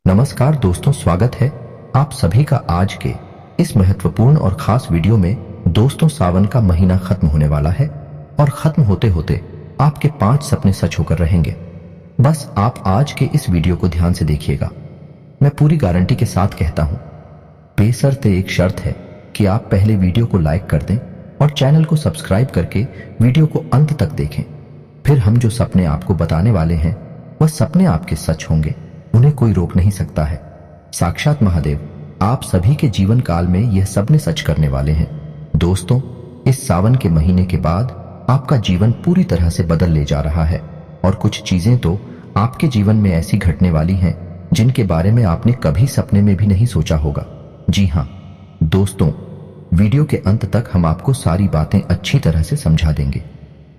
नमस्कार दोस्तों, स्वागत है आप सभी का आज के इस महत्वपूर्ण और खास वीडियो में। दोस्तों, सावन का महीना खत्म होने वाला है और खत्म होते होते आपके 5 सपने सच होकर रहेंगे। बस आप आज के इस वीडियो को ध्यान से देखिएगा। मैं पूरी गारंटी के साथ कहता हूं, बेशर्ते एक शर्त है कि आप पहले वीडियो को लाइक कर दें और चैनल को सब्सक्राइब करके वीडियो को अंत तक देखें। फिर हम जो सपने आपको बताने वाले हैं वह सपने आपके सच होंगे, उन्हें कोई रोक नहीं सकता है। साक्षात महादेव आप सभी के जीवन काल में यह सपने सच करने वाले हैं। दोस्तों, इस सावन के महीने के बाद आपका जीवन पूरी तरह से बदल ले जा रहा है और कुछ चीजें तो आपके जीवन में ऐसी घटने वाली हैं जिनके बारे में आपने कभी सपने में भी नहीं सोचा होगा। जी हाँ दोस्तों, वीडियो के अंत तक हम आपको सारी बातें अच्छी तरह से समझा देंगे,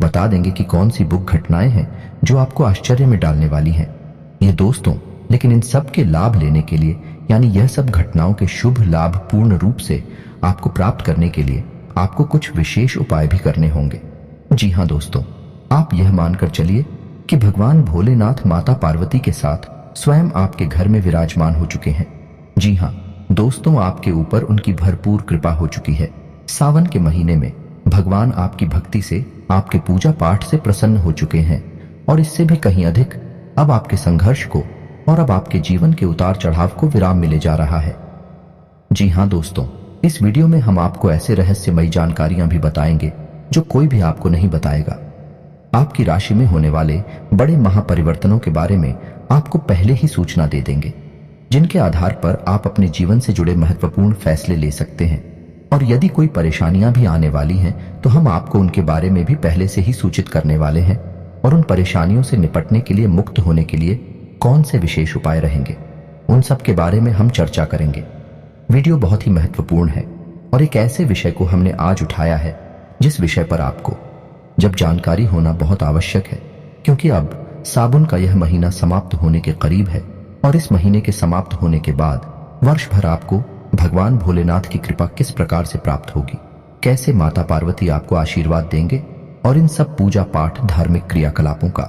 बता देंगे कि कौन सी बुक घटनाएं हैं जो आपको आश्चर्य में डालने वाली हैं। ये दोस्तों, लेकिन इन सब के लाभ लेने के लिए, यानी यह सब घटनाओं के शुभ लाभ पूर्ण रूप से आपको प्राप्त करने के लिए आपको कुछ विशेष उपाय भी करने होंगे। जी हाँ दोस्तों, आप यह मानकर चलिए कि भगवान भोलेनाथ माता पार्वती के साथ स्वयं आपके घर में विराजमान हो चुके हैं। जी हाँ दोस्तों, आपके ऊपर उनकी भरपूर कृपा हो चुकी है। सावन के महीने में भगवान आपकी भक्ति से, आपके पूजा पाठ से प्रसन्न हो चुके हैं और इससे भी कहीं अधिक अब आपके संघर्ष को और अब आपके जीवन के उतार चढ़ाव को विराम मिले जा रहा है। जी हाँ दोस्तों, इस वीडियो में हम आपको ऐसे रहस्यमयी जानकारियां भी बताएंगे जो कोई भी आपको नहीं बताएगा। आपकी राशि में होने वाले बड़े महापरिवर्तनों के बारे में आपको पहले ही सूचना दे देंगे, जिनके आधार पर आप अपने जीवन से जुड़े महत्वपूर्ण फैसले ले सकते हैं। और यदि कोई परेशानियां भी आने वाली हैं तो हम आपको उनके बारे में भी पहले से ही सूचित करने वाले हैं और उन परेशानियों से निपटने के लिए, मुक्त होने के लिए कौन से विशेष उपाय रहेंगे, उन सब के बारे में हम चर्चा करेंगे। वीडियो बहुत ही महत्वपूर्ण है और एक ऐसे विषय को हमने आज उठाया है जिस विषय पर आपको जब जानकारी होना बहुत आवश्यक है, क्योंकि अब सावन का यह महीना समाप्त होने के करीब है और इस महीने के समाप्त होने के बाद वर्ष भर आपको भगवान भोलेनाथ की कृपा किस प्रकार से प्राप्त होगी, कैसे माता पार्वती आपको आशीर्वाद देंगे और इन सब पूजा पाठ, धार्मिक क्रियाकलापों का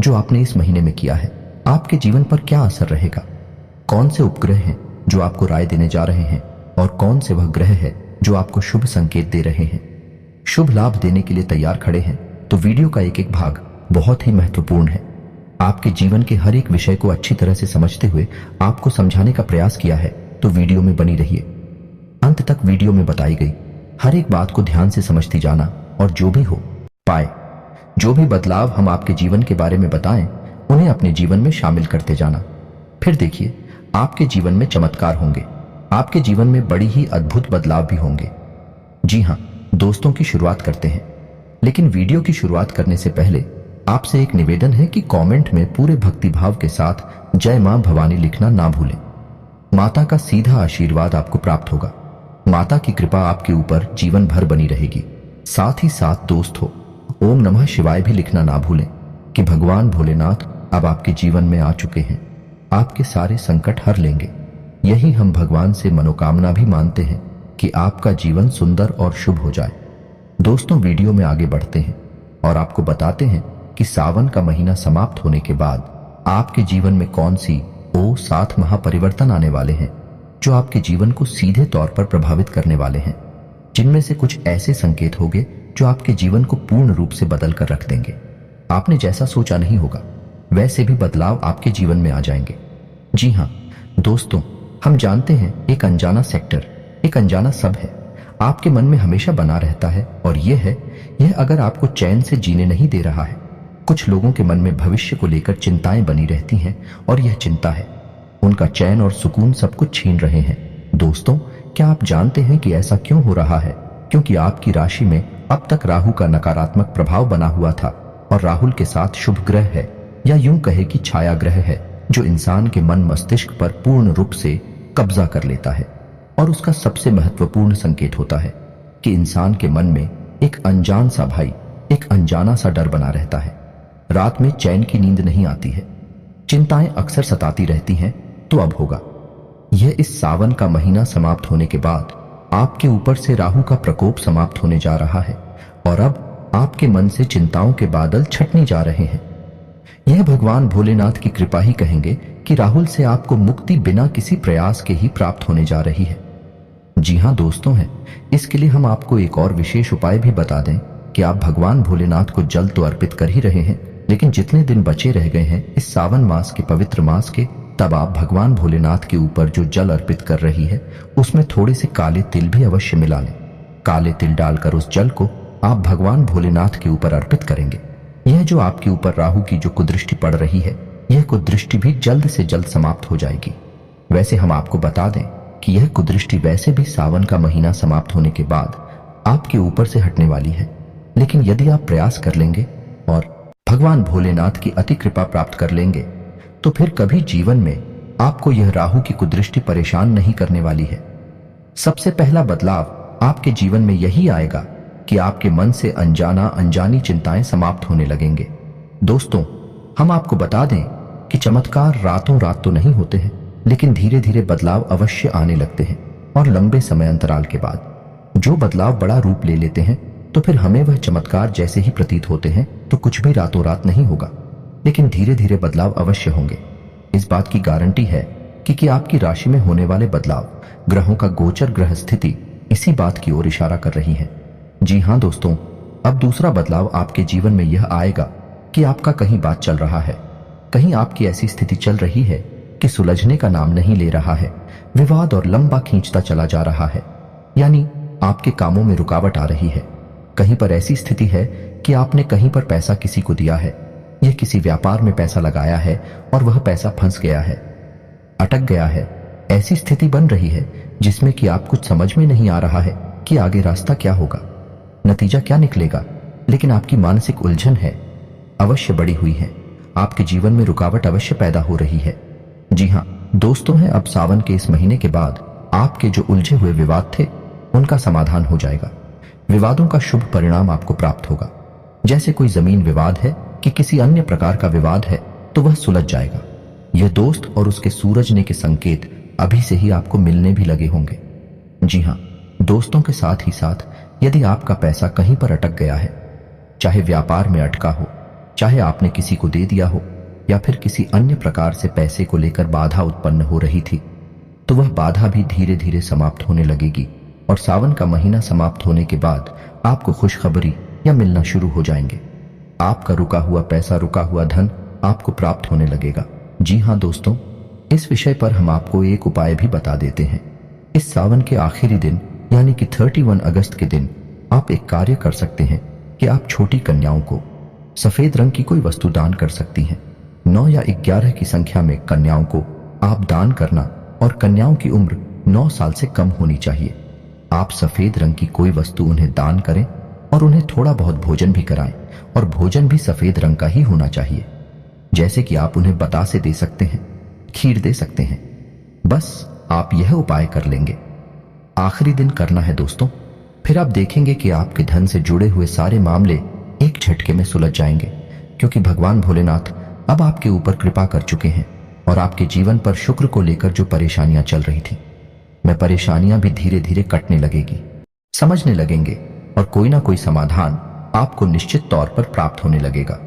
जो आपने इस महीने में किया है आपके जीवन पर क्या असर रहेगा, कौन से उपग्रह हैं जो आपको राय देने जा रहे हैं और कौन से वह ग्रह है जो आपको शुभ संकेत दे रहे हैं, शुभ लाभ देने के लिए तैयार खड़े हैं। तो वीडियो का एक एक भाग बहुत ही महत्वपूर्ण है। आपके जीवन के हर एक विषय को अच्छी तरह से समझते हुए आपको समझाने का प्रयास किया है, तो वीडियो में बनी रहिए। अंत तक वीडियो में बताई गई हर एक बात को ध्यान से समझती जाना और जो भी हो पाए, जो भी बदलाव हम आपके जीवन के बारे में बताएं उन्हें अपने जीवन में शामिल करते जाना। फिर देखिए, आपके जीवन में चमत्कार होंगे, आपके जीवन में बड़ी ही अद्भुत बदलाव भी होंगे। जी हाँ दोस्तों, की शुरुआत करते हैं। लेकिन वीडियो की शुरुआत करने से पहले आपसे एक निवेदन है कि कमेंट में पूरे भक्तिभाव के साथ जय मां भवानी लिखना ना भूलें। माता का सीधा आशीर्वाद आपको प्राप्त होगा। माता की कृपा आपके ऊपर जीवन भर बनी रहेगी। साथ ही साथ दोस्तों, ओम नमः शिवाय भी लिखना ना भूलें कि भगवान भोलेनाथ अब आपके जीवन में आ चुके हैं, आपके सारे संकट हर लेंगे। यही हम भगवान से मनोकामना भी मानते हैं कि आपका जीवन सुंदर और शुभ हो जाए। दोस्तों, वीडियो में आगे बढ़ते हैं और आपको बताते हैं कि सावन का महीना समाप्त होने के बाद आपके जीवन में कौन सी 7 महापरिवर्तन आने वाले हैं जो आपके जीवन को सीधे तौर पर प्रभावित करने वाले हैं, जिनमें से कुछ ऐसे संकेत होंगे जो आपके जीवन को पूर्ण रूप से बदल कर रख देंगे। आपने जैसा सोचा नहीं होगा वैसे भी बदलाव आपके जीवन में आ जाएंगे। जी हाँ दोस्तों, हम जानते हैं एक अनजाना सेक्टर, एक अनजाना सब है आपके मन में हमेशा बना रहता है और यह अगर आपको चैन से जीने नहीं दे रहा है। कुछ लोगों के मन में भविष्य को लेकर चिंताएं बनी रहती हैं और यह चिंता है उनका चैन और सुकून सब कुछ छीन रहे हैं। दोस्तों, क्या आप जानते हैं कि ऐसा क्यों हो रहा है? क्योंकि आपकी राशि में अब तक राहु का नकारात्मक प्रभाव बना हुआ था और राहुल के साथ शुभ ग्रह है, या यूं कहे कि छाया ग्रह है, जो इंसान के मन मस्तिष्क पर पूर्ण रूप से कब्जा कर लेता है और उसका सबसे महत्वपूर्ण संकेत होता है कि इंसान के मन में एक अनजान सा भय, एक अनजाना सा डर बना रहता है। रात में चैन की नींद नहीं आती है, चिंताएं अक्सर सताती रहती हैं। तो अब होगा यह इस सावन का महीना समाप्त होने के बाद आपके ऊपर से राहु का प्रकोप समाप्त होने जा रहा है और अब आपके मन से चिंताओं के बादल छटने जा रहे हैं। यह भगवान भोलेनाथ की कृपा ही कहेंगे कि राहुल से आपको मुक्ति बिना किसी प्रयास के ही प्राप्त होने जा रही है। जी हाँ दोस्तों है, इसके लिए हम आपको एक और विशेष उपाय भी बता दें कि आप भगवान भोलेनाथ को जल तो अर्पित कर ही रहे हैं, लेकिन जितने दिन बचे रह गए हैं इस सावन मास के पवित्र मास के, तब आप भगवान भोलेनाथ के ऊपर जो जल अर्पित कर रही है उसमें थोड़े से काले तिल भी अवश्य मिला लें। काले तिल डालकर उस जल को आप भगवान भोलेनाथ के ऊपर अर्पित करेंगे। यह जो आपके ऊपर राहु की जो कुदृष्टि पड़ रही है, यह कुदृष्टि भी जल्द से जल्द समाप्त हो जाएगी। वैसे हम आपको बता दें कि यह कुदृष्टि वैसे भी सावन का महीना समाप्त होने के बाद आपके ऊपर से हटने वाली है, लेकिन यदि आप प्रयास कर लेंगे और भगवान भोलेनाथ की अति कृपा प्राप्त कर लेंगे तो फिर कभी जीवन में आपको यह राहु की कुदृष्टि परेशान नहीं करने वाली है। सबसे पहला बदलाव आपके जीवन में यही आएगा कि आपके मन से अनजानी चिंताएं समाप्त होने लगेंगे। दोस्तों, हम आपको बता दें कि चमत्कार रातों रात तो नहीं होते हैं, लेकिन धीरे धीरे बदलाव अवश्य आने लगते हैं और लंबे समय अंतराल के बाद जो बदलाव बड़ा रूप ले लेते हैं तो फिर हमें वह चमत्कार जैसे ही प्रतीत होते हैं तो कुछ भी रातों रात नहीं होगा, लेकिन धीरे धीरे बदलाव अवश्य होंगे। इस बात की गारंटी है कि आपकी राशि में होने वाले बदलाव ग्रहों का गोचर ग्रह स्थिति इसी बात की ओर इशारा कर रही है। जी हाँ दोस्तों, अब दूसरा बदलाव आपके जीवन में यह आएगा कि आपका कहीं बात चल रहा है, कहीं आपकी ऐसी स्थिति चल रही है कि सुलझने का नाम नहीं ले रहा है, विवाद और लंबा खींचता चला जा रहा है, यानी आपके कामों में रुकावट आ रही है। कहीं पर ऐसी स्थिति है कि आपने कहीं पर पैसा किसी को दिया है या किसी व्यापार में पैसा लगाया है और वह पैसा फंस गया है, अटक गया है। ऐसी स्थिति बन रही है जिसमें कि आप कुछ समझ में नहीं आ रहा है कि आगे रास्ता क्या होगा, नतीजा क्या निकलेगा, लेकिन आपकी मानसिक उलझन है अवश्य बड़ी हुई है, आपके जीवन में रुकावट अवश्य पैदा हो रही है। जी हाँ दोस्तों है, अब सावन के इस महीने के बाद आपके जो उलझे हुए विवाद थे उनका समाधान हो जाएगा। विवादों का शुभ परिणाम आपको प्राप्त होगा। जैसे कोई जमीन विवाद है कि किसी अन्य प्रकार का विवाद है तो वह सुलझ जाएगा। यह दोस्त और उसके सूरजने के संकेत अभी से ही आपको मिलने भी लगे होंगे। जी हाँ दोस्तों के साथ ही साथ यदि आपका पैसा कहीं पर अटक गया है, चाहे व्यापार में अटका हो, चाहे आपने किसी को दे दिया हो या फिर किसी अन्य प्रकार से पैसे को लेकर बाधा उत्पन्न हो रही थी, तो वह बाधा भी धीरे धीरे समाप्त होने लगेगी और सावन का महीना समाप्त होने के बाद आपको खुशखबरी या मिलना शुरू हो जाएंगे। आपका रुका हुआ पैसा, रुका हुआ धन आपको प्राप्त होने लगेगा। जी हाँ दोस्तों, इस विषय पर हम आपको एक उपाय भी बता देते हैं। इस सावन के आखिरी दिन यानी कि 31 अगस्त के दिन आप एक कार्य कर सकते हैं कि आप छोटी कन्याओं को सफेद रंग की कोई वस्तु दान कर सकती हैं। 9 या 11 की संख्या में कन्याओं को आप दान करना और कन्याओं की उम्र 9 साल से कम होनी चाहिए। आप सफेद रंग की कोई वस्तु उन्हें दान करें और उन्हें थोड़ा बहुत भोजन भी कराएं, और भोजन भी सफेद रंग का ही होना चाहिए। जैसे कि आप उन्हें बतासे दे सकते हैं, खीर दे सकते हैं। बस आप यह उपाय कर लेंगे, आखिरी दिन करना है दोस्तों, फिर आप देखेंगे कि आपके धन से जुड़े हुए सारे मामले एक झटके में सुलझ जाएंगे, क्योंकि भगवान भोलेनाथ अब आपके ऊपर कृपा कर चुके हैं और आपके जीवन पर शुक्र को लेकर जो परेशानियां चल रही थी, वह परेशानियां भी धीरे धीरे कटने लगेगी, समझने लगेंगे और कोई ना कोई समाधान आपको निश्चित तौर पर प्राप्त होने लगेगा।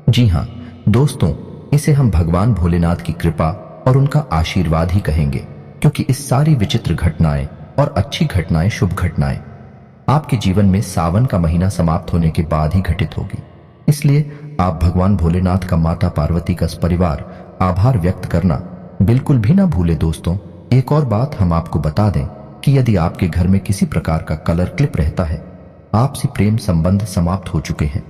जी हाँ दोस्तों, इसे हम भगवान भोलेनाथ की कृपा और उनका आशीर्वाद ही कहेंगे, क्योंकि इस सारी विचित्र घटनाएं और अच्छी घटनाएं, शुभ घटनाएं आपके जीवन में सावन का महीना समाप्त होने के बाद ही घटित होगी। इसलिए आप भगवान भोलेनाथ का, माता पार्वती का परिवार आभार व्यक्त करना बिल्कुल भी ना भूले। दोस्तों, एक और बात हम आपको बता दें कि यदि आपके घर में किसी प्रकार का कलर क्लिप रहता है, आपसी प्रेम संबंध समाप्त हो चुके हैं,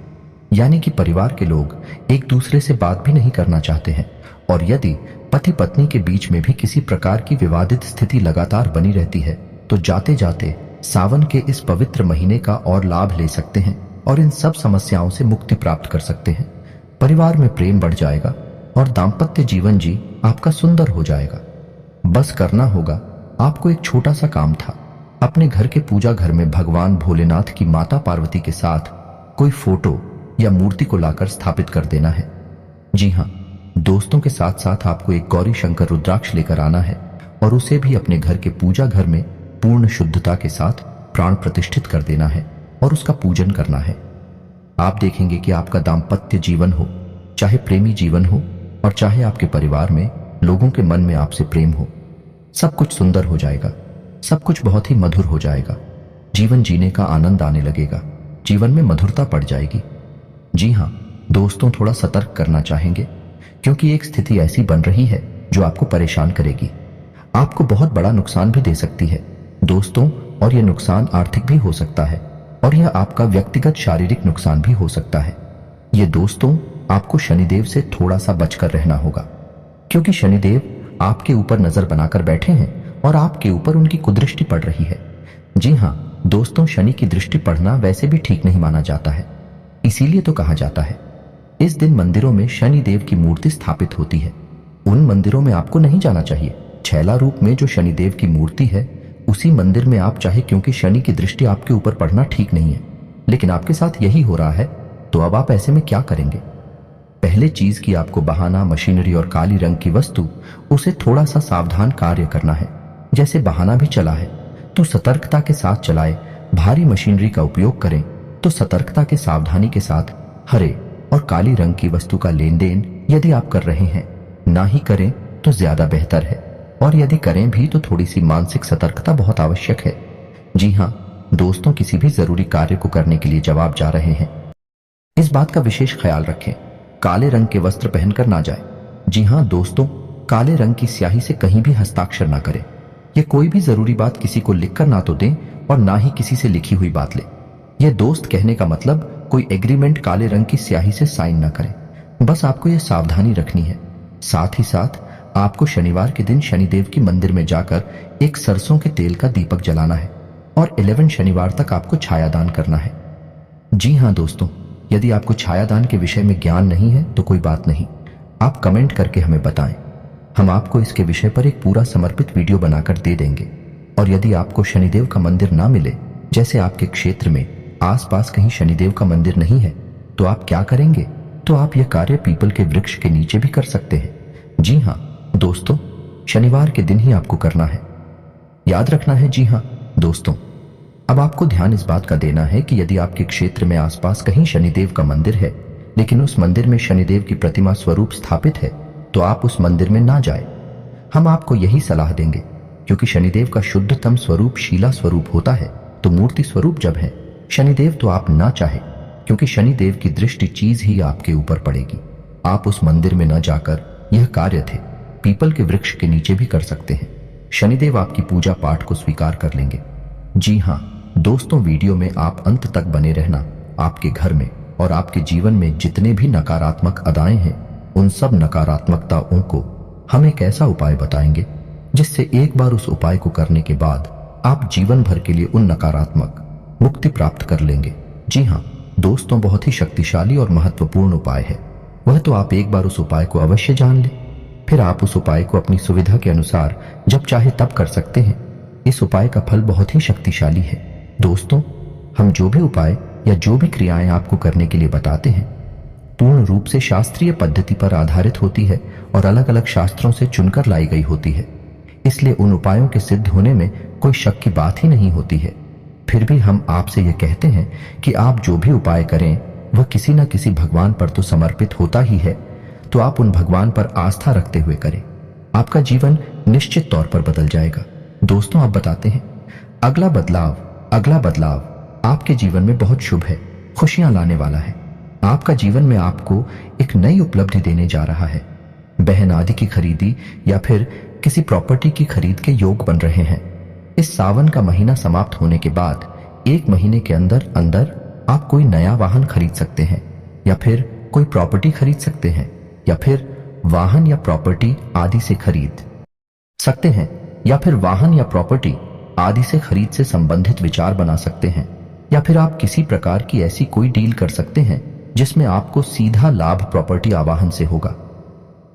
यानी कि परिवार के लोग एक दूसरे से बात भी नहीं करना चाहते हैं, और यदि पति पत्नी के बीच में भी किसी प्रकार की विवादित स्थिति लगातार बनी रहती है, तो जाते जाते सावन के इस पवित्र महीने का और लाभ ले सकते हैं और इन सब समस्याओं से मुक्ति प्राप्त कर सकते हैं। परिवार में प्रेम बढ़ जाएगा और दाम्पत्य जीवन जी आपका सुंदर हो जाएगा। बस करना होगा आपको एक छोटा सा काम था, अपने घर के पूजा घर में भगवान भोलेनाथ की माता पार्वती के साथ कोई फोटो या मूर्ति को लाकर स्थापित कर देना है। जी हाँ दोस्तों, के साथ साथ आपको एक गौरी शंकर रुद्राक्ष लेकर आना है और उसे भी अपने घर के पूजा घर में पूर्ण शुद्धता के साथ प्राण प्रतिष्ठित कर देना है और उसका पूजन करना है। आप देखेंगे कि आपका दाम्पत्य जीवन हो, चाहे प्रेमी जीवन हो, और चाहे आपके परिवार में लोगों के मन में आपसे प्रेम हो। सब कुछ सुंदर हो जाएगा, सब कुछ बहुत ही मधुर हो जाएगा। जीवन जीने का आनंद आने लगेगा, जीवन में मधुरता पड़ जाएगी। जी हाँ दोस्तों, थोड़ा सतर्क करना चाहेंगे क्योंकि एक स्थिति ऐसी बन रही है जो आपको परेशान करेगी, आपको बहुत बड़ा नुकसान भी दे सकती है दोस्तों। और यह नुकसान आर्थिक भी हो सकता है और यह आपका व्यक्तिगत शारीरिक नुकसान भी हो सकता है। ये दोस्तों, आपको शनिदेव से थोड़ा सा बचकर रहना होगा क्योंकि शनिदेव आपके ऊपर नजर बनाकर बैठे हैं और आपके ऊपर उनकी कुदृष्टि पड़ रही है। जी हाँ दोस्तों, शनि की दृष्टि पड़ना वैसे भी ठीक नहीं माना जाता है, इसीलिए तो कहा जाता है इस दिन मंदिरों में शनिदेव की मूर्ति स्थापित होती है। उन मंदिरों में आपको नहीं जाना चाहिए। छैला रूप में जो शनिदेव की मूर्ति है उसी मंदिर में आप चाहे, क्योंकि शनि की दृष्टि आपके ऊपर पड़ना ठीक नहीं है। लेकिन आपके साथ यही हो रहा है, तो अब आप ऐसे में क्या करेंगे? पहले चीज की आपको बहाना, मशीनरी और काली रंग की वस्तु, उसे थोड़ा सा सावधान कार्य करना है। जैसे बहाना भी चला है तो सतर्कता के साथ चलाए, भारी मशीनरी का उपयोग करें तो सतर्कता के सावधानी के साथ हरे और काली रंग की वस्तु का लेन देन यदि आप कर रहे हैं, ना ही करें तो ज्यादा बेहतर है। और यदि करें भी तो थोड़ी सी मानसिक सतर्कता बहुत आवश्यक है। जी हाँ दोस्तों, किसी भी जरूरी कार्य को करने के लिए जब आप जा रहे हैं, इस बात का विशेष ख्याल रखें, काले रंग के वस्त्र पहनकर ना जाए। जी हाँ दोस्तों, काले रंग की स्याही से कहीं भी हस्ताक्षर ना करें। यह कोई भी जरूरी बात किसी को लिखकर ना तो दें और ना ही किसी से लिखी हुई बात लें। यह दोस्त कहने का मतलब कोई एग्रीमेंट काले रंग की स्याही से साइन ना करें। बस आपको यह सावधानी रखनी है। साथ ही साथ आपको शनिवार के दिन शनिदेव की मंदिर में जाकर एक सरसों के तेल का दीपक जलाना है और 11 शनिवार तक आपको छायादान करना है। जी हाँ दोस्तों, यदि आपको छायादान के विषय में ज्ञान नहीं है तो कोई बात नहीं, आप कमेंट करके हमें बताएं, हम आपको इसके विषय पर एक पूरा समर्पित वीडियो बनाकर दे देंगे। और यदि आपको शनिदेव का मंदिर ना मिले, जैसे आपके क्षेत्र में आसपास कहीं शनिदेव का मंदिर नहीं है, तो आप क्या करेंगे? तो आप यह कार्य पीपल के वृक्ष के नीचे भी कर सकते हैं। जी हाँ दोस्तों, शनिवार के दिन ही आपको करना है, याद रखना है। जी हाँ दोस्तों, अब आपको ध्यान इस बात का देना है कि यदि आपके क्षेत्र में आसपास कहीं शनिदेव का मंदिर है, लेकिन उस मंदिर में शनिदेव की प्रतिमा स्वरूप स्थापित है, तो आप उस मंदिर में ना जाए। हम आपको यही सलाह देंगे क्योंकि शनिदेव का शुद्धतम स्वरूप शीला स्वरूप होता है, तो मूर्ति स्वरूप जब है शनिदेव, तो आप ना चाहे क्योंकि शनिदेव की दृष्टि चीज ही आपके ऊपर पड़ेगी। आप उस मंदिर में न जाकर यह कार्य थे पीपल के वृक्ष के नीचे भी कर सकते हैं। शनिदेव आपकी पूजा पाठ को स्वीकार कर लेंगे। जी हाँ दोस्तों, वीडियो में आप अंत तक बने रहना। आपके घर में और आपके जीवन में जितने भी नकारात्मक अदाएं हैं, उन सब नकारात्मकताओं को हम एक ऐसा उपाय बताएंगे जिससे एक बार उस उपाय को करने के बाद आप जीवन भर के लिए उन नकारात्मक मुक्ति प्राप्त कर लेंगे। जी हाँ दोस्तों, बहुत ही शक्तिशाली और महत्वपूर्ण उपाय है। वह तो आप एक बार उस उपाय को अवश्य जान लें, फिर आप उस उपाय को अपनी सुविधा के अनुसार जब चाहे तब कर सकते हैं। इस उपाय का फल बहुत ही शक्तिशाली है। दोस्तों, हम जो भी उपाय या जो भी क्रियाएं आपको करने के लिए बताते हैं, पूर्ण रूप से शास्त्रीय पद्धति पर आधारित होती है और अलग अलग शास्त्रों से चुनकर लाई गई होती है। इसलिए उन उपायों के सिद्ध होने में कोई शक की बात ही नहीं होती है। फिर भी हम आपसे यह कहते हैं कि आप जो भी उपाय करें वह किसी न किसी भगवान पर तो समर्पित होता ही है, तो आप उन भगवान पर आस्था रखते हुए करें। आपका जीवन निश्चित तौर पर बदल जाएगा। दोस्तों, आप बताते हैं अगला बदलाव आपके जीवन में बहुत शुभ है, खुशियां लाने वाला है। आपका जीवन में आपको एक नई उपलब्धि देने जा रहा है। बहन आदि की खरीदी या फिर किसी प्रॉपर्टी की खरीद के योग बन रहे हैं। इस सावन का महीना समाप्त होने के बाद 1 महीने के अंदर अंदर आप कोई नया वाहन खरीद सकते हैं, या फिर कोई प्रॉपर्टी खरीद सकते हैं, या फिर वाहन या प्रॉपर्टी आदि से खरीद सकते हैं, या फिर वाहन या प्रॉपर्टी आदि से खरीद से संबंधित विचार बना सकते हैं, या फिर आप किसी प्रकार की ऐसी कोई डील कर सकते हैं जिसमें आपको सीधा लाभ प्रॉपर्टी आवाहन से होगा।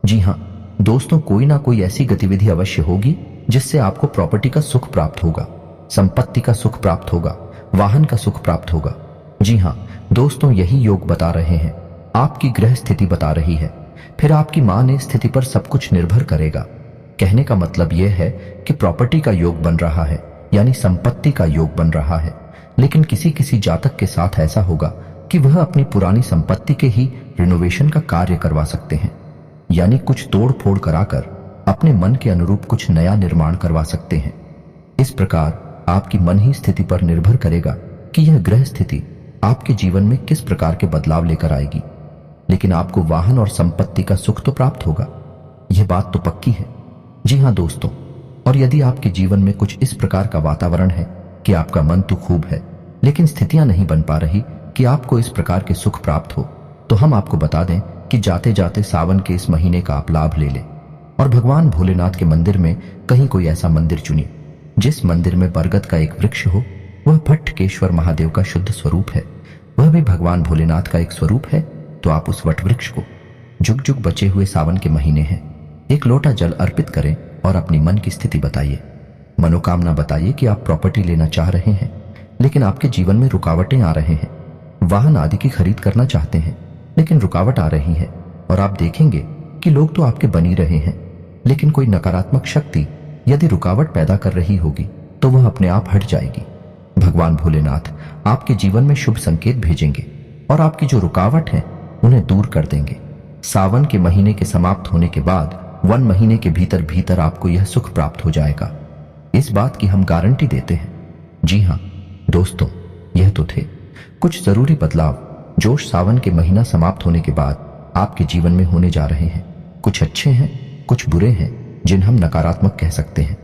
जी हाँ दोस्तों, कोई ना कोई ऐसी गतिविधि अवश्य होगी जिससे आपको प्रॉपर्टी का सुख प्राप्त होगा, संपत्ति का सुख प्राप्त होगा, वाहन का सुख प्राप्त होगा। जी हाँ दोस्तों, यही योग बता रहे हैं, आपकी ग्रह स्थिति बता रही है, फिर आपकी मां स्थिति पर सब कुछ निर्भर करेगा। कहने का मतलब यह है कि प्रॉपर्टी का योग बन रहा है, यानी संपत्ति का योग बन रहा है। लेकिन किसी किसी जातक के साथ ऐसा होगा कि वह अपनी पुरानी संपत्ति के ही रिनोवेशन का कार्य करवा सकते हैं, यानी कुछ तोड़ फोड़ कराकर अपने मन के अनुरूप कुछ नया निर्माण करवा सकते हैं। इस प्रकार आपकी मन ही स्थिति पर निर्भर करेगा कि यह ग्रह स्थिति आपके जीवन में किस प्रकार के बदलाव लेकर आएगी। लेकिन आपको वाहन और संपत्ति का सुख तो प्राप्त होगा, यह बात तो पक्की है। जी हाँ दोस्तों, और यदि आपके जीवन में कुछ इस प्रकार का वातावरण है कि आपका मन तो खूब है लेकिन स्थितियां नहीं बन पा रही कि आपको इस प्रकार के सुख प्राप्त हो, तो हम आपको बता दें कि जाते जाते सावन के इस महीने का आप लाभ ले लें और भगवान भोलेनाथ के मंदिर में कहीं कोई ऐसा मंदिर चुनिए जिस मंदिर में बरगद का एक वृक्ष हो। वह भट्टकेश्वर महादेव का शुद्ध स्वरूप है, वह भी भगवान भोलेनाथ का एक स्वरूप है। तो आप उस वट वृक्ष को जुग जुग बचे हुए सावन के महीने हैं, एक लोटा जल अर्पित करें और अपनी मन की स्थिति बताइए। मनोकामना बताइए कि आप प्रॉपर्टी लेना चाह रहे हैं लेकिन आपके जीवन में रुकावटें आ रहे हैं। वाहन आदि की खरीद करना चाहते हैं लेकिन रुकावट आ रही है और आप देखेंगे कि लोग तो आपके बनी रहे हैं लेकिन कोई नकारात्मक शक्ति यदि रुकावट पैदा कर रही होगी तो वह अपने आप हट जाएगी। भगवान भोलेनाथ आपके जीवन में शुभ संकेत भेजेंगे और आपकी जो रुकावट है उन्हें दूर कर देंगे। सावन के महीने के समाप्त होने के बाद 1 महीने के भीतर भीतर आपको यह सुख प्राप्त हो जाएगा, इस बात की हम गारंटी देते हैं। जी हाँ दोस्तों, यह तो थे कुछ जरूरी बदलाव जो सावन के महीना समाप्त होने के बाद आपके जीवन में होने जा रहे हैं। कुछ अच्छे हैं, कुछ बुरे हैं जिन्हें हम नकारात्मक कह सकते हैं।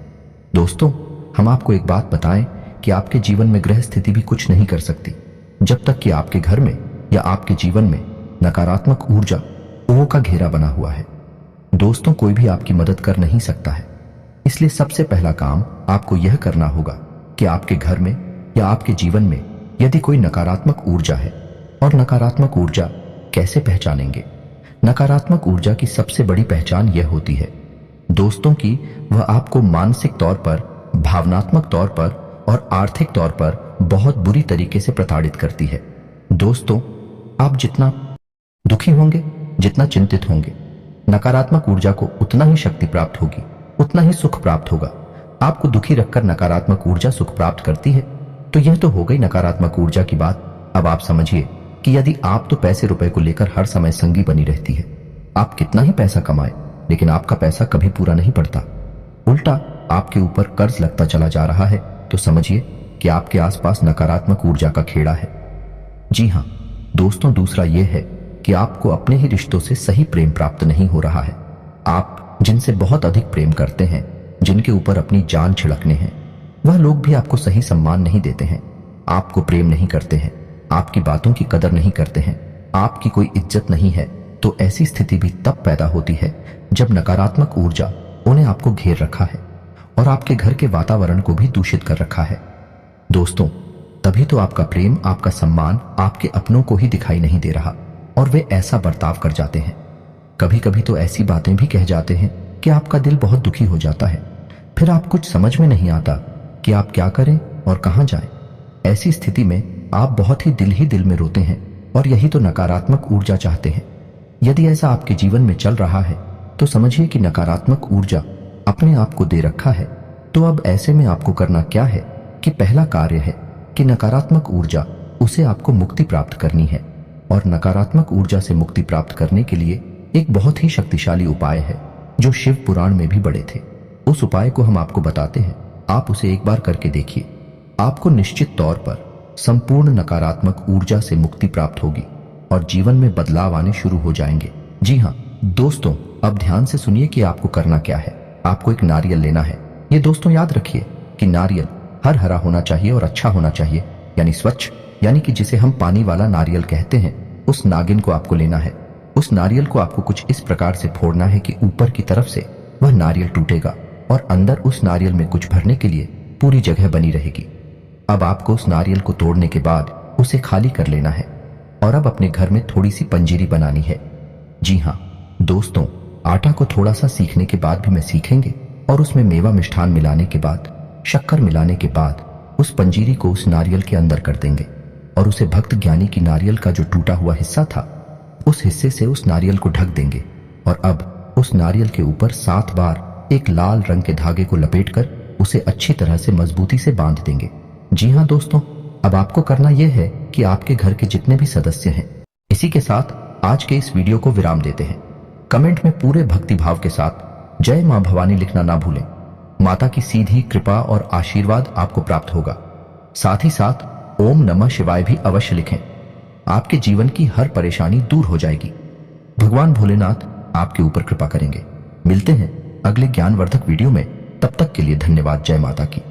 दोस्तों, हम आपको एक बात बताएं कि आपके जीवन में ग्रह स्थिति भी कुछ नहीं कर सकती जब तक कि आपके घर में या आपके जीवन में नकारात्मक ऊर्जा ओह का घेरा बना हुआ है। दोस्तों, कोई भी आपकी मदद कर नहीं सकता है, इसलिए सबसे पहला काम आपको यह करना होगा कि आपके घर में या आपके जीवन में यदि कोई नकारात्मक ऊर्जा है, और नकारात्मक ऊर्जा कैसे पहचानेंगे? नकारात्मक ऊर्जा की सबसे बड़ी पहचान यह होती है दोस्तों कि वह आपको मानसिक तौर पर, भावनात्मक तौर पर और आर्थिक तौर पर बहुत बुरी तरीके से प्रताड़ित करती है। दोस्तों, आप जितना दुखी होंगे, जितना चिंतित होंगे, नकारात्मक ऊर्जा को उतना ही शक्ति प्राप्त होगी, उतना ही सुख प्राप्त होगा। आपको दुखी रखकर नकारात्मक ऊर्जा सुख प्राप्त करती है, तो यह तो हो गई नकारात्मक ऊर्जा की बात। अब आप समझिए कि यदि आप तो पैसे रुपए को लेकर हर समय संगी बनी रहती है, आप कितना ही पैसा कमाए लेकिन आपका पैसा कभी पूरा नहीं पड़ता, उल्टा आपके ऊपर कर्ज लगता चला जा रहा है, तो समझिए कि आपके आसपास नकारात्मक ऊर्जा का खेड़ा है। जी हाँ दोस्तों, दूसरा यह है कि आपको अपने ही रिश्तों से सही प्रेम प्राप्त नहीं हो रहा है। आप जिनसे बहुत अधिक प्रेम करते हैं, जिनके ऊपर अपनी जान छिड़कने हैं, वह लोग भी आपको सही सम्मान नहीं देते हैं, आपको प्रेम नहीं करते हैं, आपकी बातों की कदर नहीं करते हैं, आपकी कोई इज्जत नहीं है। तो ऐसी स्थिति भी तब पैदा होती है जब नकारात्मक ऊर्जा उन्हें आपको घेर रखा है और आपके घर के वातावरण को भी दूषित कर रखा है। दोस्तों, तभी तो आपका प्रेम, आपका सम्मान आपके अपनों को ही दिखाई नहीं दे रहा और वे ऐसा बर्ताव कर जाते हैं। कभी कभी तो ऐसी बातें भी कह जाते हैं कि आपका दिल बहुत दुखी हो जाता है। फिर आप कुछ समझ में नहीं आता कि आप क्या करें और कहां जाएं। ऐसी स्थिति में आप बहुत ही दिल में रोते हैं और यही तो नकारात्मक ऊर्जा चाहते हैं। यदि ऐसा आपके जीवन में चल रहा है तो समझिए कि नकारात्मक ऊर्जा अपने आप को दे रखा है। तो अब ऐसे में आपको करना क्या है कि पहला कार्य है कि नकारात्मक ऊर्जा उसे आपको मुक्ति प्राप्त करनी है। और नकारात्मक ऊर्जा से मुक्ति प्राप्त करने के लिए एक बहुत ही शक्तिशाली उपाय है जो शिव पुराण में भी बड़े थे। उस उपाय को हम आपको बताते हैं, आप उसे एक बार करके देखिए। आपको निश्चित तौर पर संपूर्ण नकारात्मक ऊर्जा से मुक्ति प्राप्त होगी और जीवन में बदलाव आने शुरू हो जाएंगे। जी हाँ दोस्तों, अब ध्यान से सुनिए कि आपको करना क्या है। आपको एक नारियल लेना है। ये दोस्तों याद रखिए कि नारियल हर हरा होना चाहिए और अच्छा होना चाहिए, यानी स्वच्छ, यानी कि जिसे हम पानी वाला नारियल कहते हैं। उस नागिन को आपको लेना है। उस नारियल को आपको कुछ इस प्रकार से फोड़ना है कि ऊपर की तरफ से वह नारियल टूटेगा और अंदर उस नारियल में कुछ भरने के लिए पूरी जगह बनी रहेगी। अब आपको उस नारियल को तोड़ने के बाद उसे खाली कर लेना है और अब अपने घर में थोड़ी सी पंजीरी बनानी है। जी हाँ दोस्तों, आटा को थोड़ा सा सीखने के बाद भी मैं सीखेंगे और उसमें मेवा मिष्ठान मिलाने के बाद, शक्कर मिलाने के बाद उस पंजीरी को उस नारियल के अंदर कर देंगे और उसे भक्त ज्ञानी की नारियल का जो टूटा हुआ हिस्सा था उस हिस्से से उस नारियल को ढक देंगे और अब उस नारियल के ऊपर 7 बार एक लाल रंग के धागे को लपेटकर उसे अच्छी तरह से मजबूती से बांध देंगे। जी हाँ दोस्तों, अब आपको करना यह है कि आपके घर के जितने भी सदस्य हैं, इसी के साथ आज के इस वीडियो को विराम देते हैं। कमेंट में पूरे भक्ति भाव के साथ जय मां भवानी लिखना ना भूलें। माता की सीधी कृपा और आशीर्वाद आपको प्राप्त होगा। साथ ही साथ ओम नमः शिवाय भी अवश्य लिखें। आपके जीवन की हर परेशानी दूर हो जाएगी। भगवान भोलेनाथ आपके ऊपर कृपा करेंगे। मिलते हैं अगले ज्ञानवर्धक वीडियो में। तब तक के लिए धन्यवाद। जय माता की।